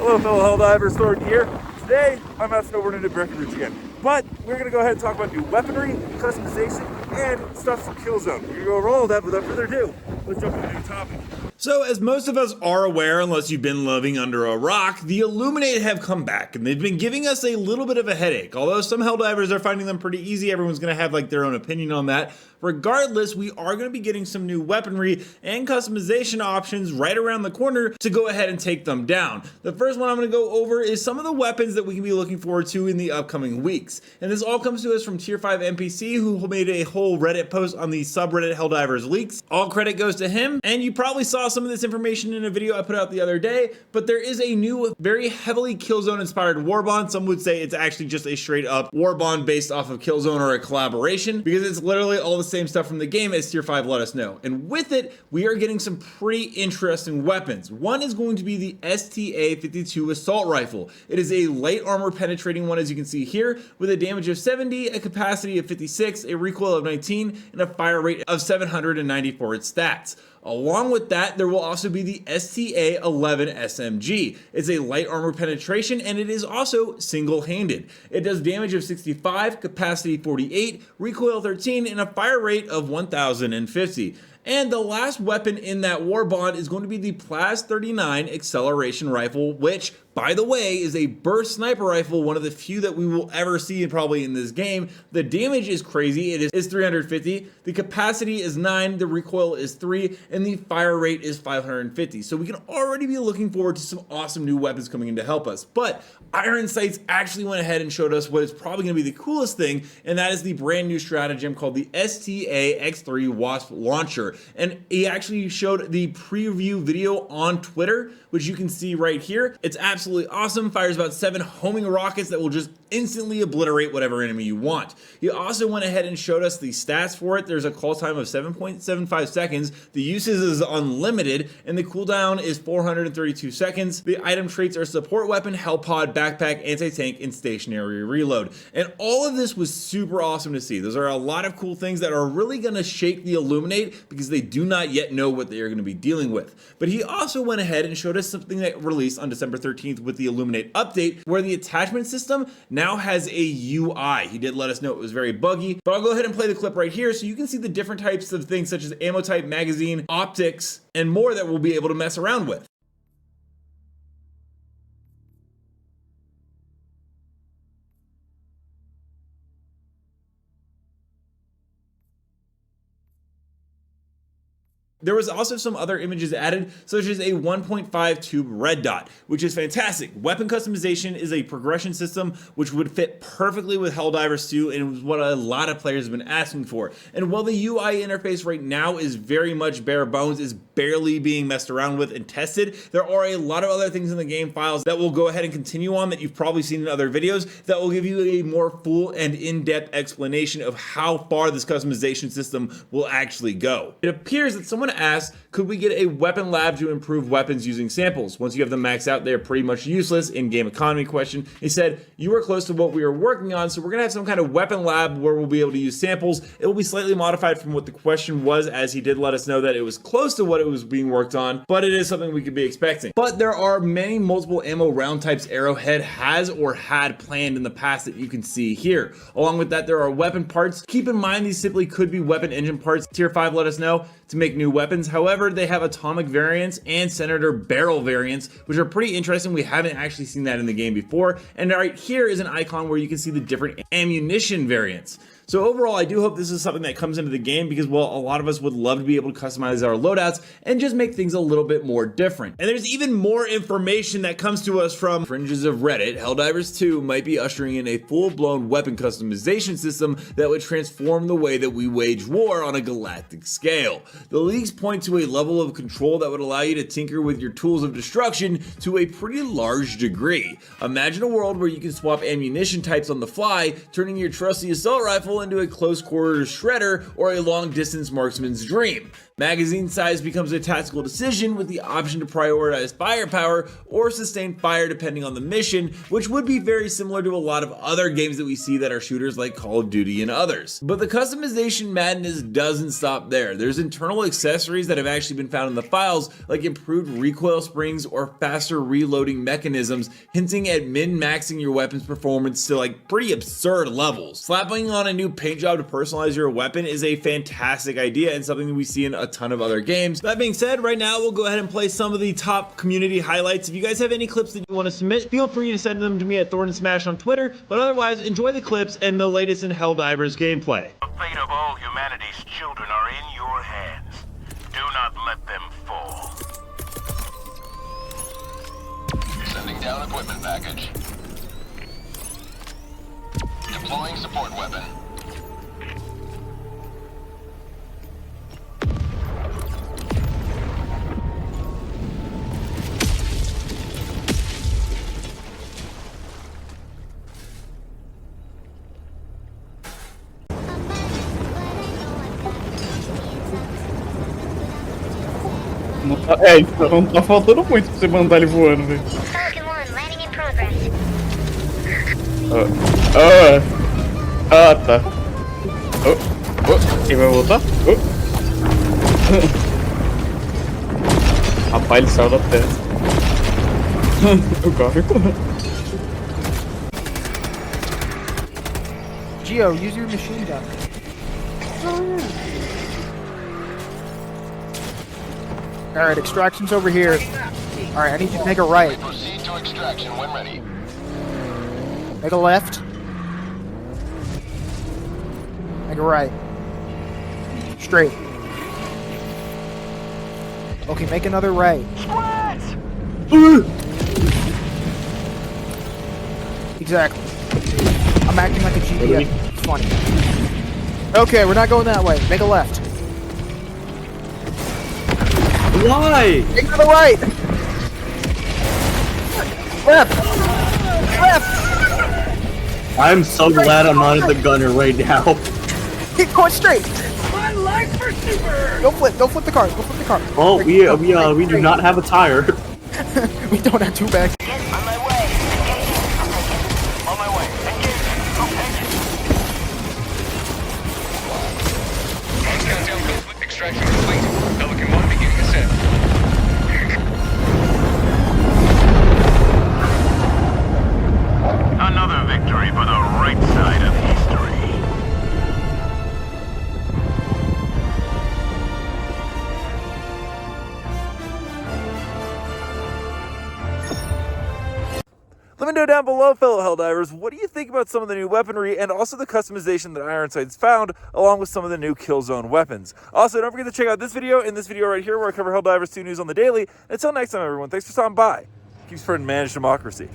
Hello fellow Helldivers, Thornton here. Today I'm out snowboarding at Breckenridge again. But we're going to go ahead and talk about new weaponry, customization, and stuff from Killzone. We're going to go over all of that without further ado. Let's jump into the new topic. So, as most of us are aware, unless you've been living under a rock, the Illuminate have come back, and they've been giving us a little bit of a headache. Although some Helldivers are finding them pretty easy, everyone's going to have like their own opinion on that. Regardless, we are going to be getting some new weaponry and customization options right around the corner to go ahead and take them down. The first one I'm going to go over is some of the weapons that we can be looking forward to in the upcoming weeks. And this all comes to us from Tier 5 NPC, who made a whole Reddit post on the subreddit Helldivers Leaks. All credit goes to him, and you probably saw some of this information in a video I put out the other day, but there is a new, very heavily Killzone inspired Warbond. Some would say it's actually just a straight up Warbond based off of Killzone or a collaboration, because it's literally all the same stuff from the game as Tier 5 let us know. And with it, we are getting some pretty interesting weapons. One is going to be the STA-52 Assault Rifle. It is a light armor penetrating one, as you can see here, with a damage of 70, a capacity of 56, a recoil of 19, and a fire rate of 790 for its stats. Along with that, there will also be the STA-11 SMG. It's a light armor penetration, and it is also single-handed. It does damage of 65, capacity 48, recoil 13, and a fire rate of 1050. And the last weapon in that Warbond is going to be the Plas 39 acceleration rifle, which, by the way, is a burst sniper rifle, one of the few that we will ever see probably in this game. The damage is crazy. It is 350. The capacity is 9, the recoil is 3, and the fire rate is 550. So we can already be looking forward to some awesome new weapons coming in to help us. But Iron Sights actually went ahead and showed us what is probably going to be the coolest thing, and that is the brand new stratagem called the STA-X3 Wasp launcher. And he actually showed the preview video on Twitter, which you can see right here. It's absolutely awesome. Fires about 7 homing rockets that will just instantly obliterate whatever enemy you want. He also went ahead and showed us the stats for it. There's a call time of 7.75 seconds. The usage is unlimited, and the cooldown is 432 seconds. The item traits are support weapon, hell pod, backpack, anti-tank, and stationary reload. And all of this was super awesome to see. Those are a lot of cool things that are really going to shake the Illuminate, because they do not yet know what they are going to be dealing with. But he also went ahead and showed us something that released on December 13th with the Illuminate update, where the attachment system now has a UI. He did let us know it was very buggy, but I'll go ahead and play the clip right here so you can see the different types of things such as ammo type, magazine, optics, and more that we'll be able to mess around with. There was also some other images added, such as a 1.5 tube red dot, which is fantastic. Weapon customization is a progression system which would fit perfectly with Helldivers 2, and was what a lot of players have been asking for. And while the UI interface right now is very much bare bones, is barely being messed around with and tested, there are a lot of other things in the game files that will go ahead and continue on that you've probably seen in other videos that will give you a more full and in-depth explanation of how far this customization system will actually go. It appears that someone asked, could we get a weapon lab to improve weapons using samples? Once you have them maxed out, they're pretty much useless. In-game economy question. He said, you are close to what we are working on, so we're gonna have some kind of weapon lab where we'll be able to use samples. It will be slightly modified from what the question was, as he did let us know that it was close to what it was being worked on, but it is something we could be expecting. But there are many multiple ammo round types Arrowhead has or had planned in the past that you can see here. Along with that, there are weapon parts. Keep in mind, these simply could be weapon engine parts. Tier 5 let us know to make new weapons. However, they have atomic variants and Senator barrel variants, which are pretty interesting. We haven't actually seen that in the game before. And right here is an icon where you can see the different ammunition variants. So overall, I do hope this is something that comes into the game, because, well, a lot of us would love to be able to customize our loadouts and just make things a little bit more different. And there's even more information that comes to us from fringes of Reddit. Helldivers 2 might be ushering in a full-blown weapon customization system that would transform the way that we wage war on a galactic scale. The leaks point to a level of control that would allow you to tinker with your tools of destruction to a pretty large degree. Imagine a world where you can swap ammunition types on the fly, turning your trusty assault rifle into a close quarters shredder or a long distance marksman's dream. Magazine size becomes a tactical decision with the option to prioritize firepower or sustain fire depending on the mission, which would be very similar to a lot of other games that we see that are shooters like Call of Duty and others. But the customization madness doesn't stop there. There's internal accessories that have actually been found in the files, like improved recoil springs or faster reloading mechanisms, hinting at min-maxing your weapon's performance to like pretty absurd levels. Slapping on a new paint job to personalize your weapon is a fantastic idea and something that we see in a ton of other games. That being said, right now we'll go ahead and play some of the top community highlights. If you guys have any clips that you want to submit, feel free to send them to me at Thorn and Smash on Twitter, but otherwise enjoy the clips and the latest in Helldivers gameplay. The fate of all humanity's children are in your hands. Do not let them fall. Sending down equipment package. Deploying support weapon. É, então tá faltando muito pra você mandar ele voando, velho. Falcon 1, landing in progress. Tá. Quem vai voltar? Rapaz, ele saiu da terra. O carro ficou. Geo, use your machine gun. Alright, extraction's over here. Alright, I need you to make a right. Proceed to extraction when ready. Make a left. Make a right. Straight. Okay, make another right. Exactly. I'm acting like a GPS. It's funny. Okay, we're not going that way. Make a left. Why? Make another right. Left. Left. I'm so glad I'm not in the gunner right now. Keep going straight. My life for super. Don't flip the car. Go flip the car. Oh, we do not have a tire. We don't have two bags. On my way. Engage. On my way. Engage. Okay. Countdown conflict extraction complete. Pelican 1 beginning ascent. Another victory for the right side of history. Let me know down below, fellow Helldivers, what do you think about some of the new weaponry and also the customization that Ironside's found, along with some of the new Killzone weapons. Also, don't forget to check out this video and this video right here where I cover Helldivers 2 news on the daily. Until next time, everyone, thanks for stopping by. Keep spreading managed democracy.